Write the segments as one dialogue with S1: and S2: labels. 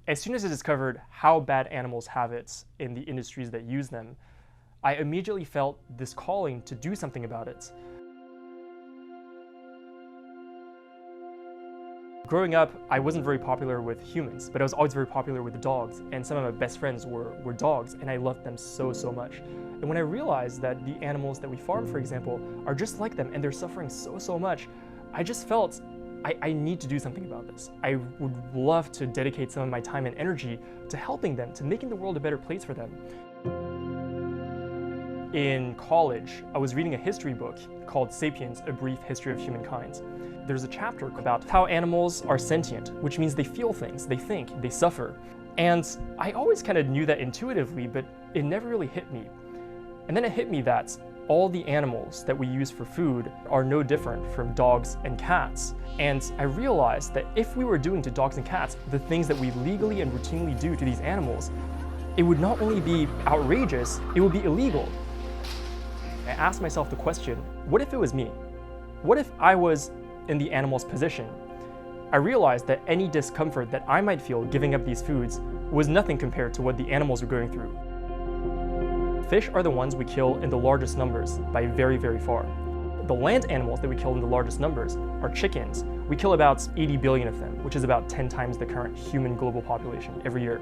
S1: As soon as I discovered how bad animals have it in the industries that use them, I immediately felt this calling to do something about it. Growing up, I wasn't very popular with humans, but I was always very popular with dogs, and some of my best friends were dogs, and I loved them so much. And when I realized that the animals that we farm, for example, are just like them and they're suffering so much, I just felt I need to do something about this. I would love to dedicate some of my time and energy to helping them, to making the world a better place for them. In college, I was reading a history book called Sapiens, A Brief History of Humankind. There's a chapter about how animals are sentient, which means they feel things, they think, they suffer. And I always kind of knew that intuitively, but it never really hit me. And then it hit me that all the animals that we use for food are no different from dogs and cats. And I realized that if we were doing to dogs and cats the things that we legally and routinely do to these animals, it would not only be outrageous, it would be illegal. I asked myself the question, what if it was me? What if I was in the animal's position? I realized that any discomfort that I might feel giving up these foods was nothing compared to what the animals were going through. Fish are the ones we kill in the largest numbers by very far. The land animals that we kill in the largest numbers are chickens. We kill about 80 billion of them, which is about 10 times the current human global population every year.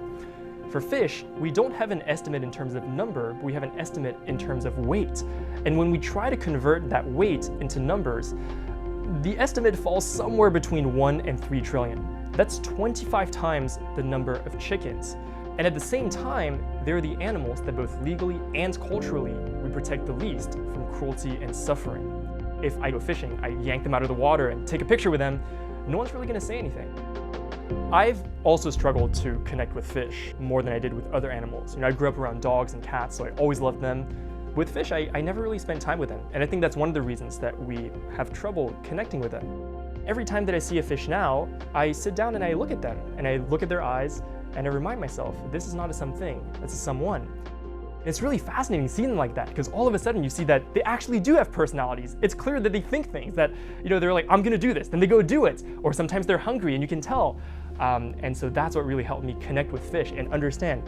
S1: For fish, we don't have an estimate in terms of number, but we have an estimate in terms of weight. And when we try to convert that weight into numbers, the estimate falls somewhere between 1 and 3 trillion. That's 25 times the number of chickens. And at the same time, they're the animals that both legally and culturally we protect the least from cruelty and suffering. If I go fishing, I yank them out of the water and take a picture with them, no one's really gonna say anything. I've also struggled to connect with fish more than I did with other animals. I grew up around dogs and cats, so I always loved them. With fish, I never really spent time with them, and I think that's one of the reasons that we have trouble connecting with them. Every time that I see a fish now, I sit down and I look at them, and I look at their eyes, and I remind myself, this is not a something, that's a someone. It's really fascinating seeing them like that, because all of a sudden you see that they actually do have personalities. It's clear that they think things, that they're like, I'm gonna do this, then they go do it. Or sometimes they're hungry and you can tell. And so that's what really helped me connect with fish and understand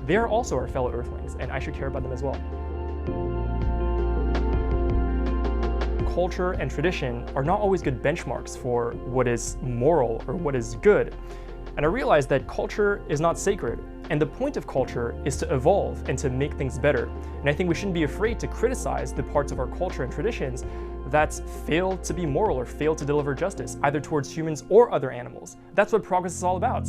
S1: they're also our fellow earthlings, and I should care about them as well. Culture and tradition are not always good benchmarks for what is moral or what is good. And I realized that culture is not sacred, and the point of culture is to evolve and to make things better. And I think we shouldn't be afraid to criticize the parts of our culture and traditions that fail to be moral or fail to deliver justice, either towards humans or other animals. That's what progress is all about.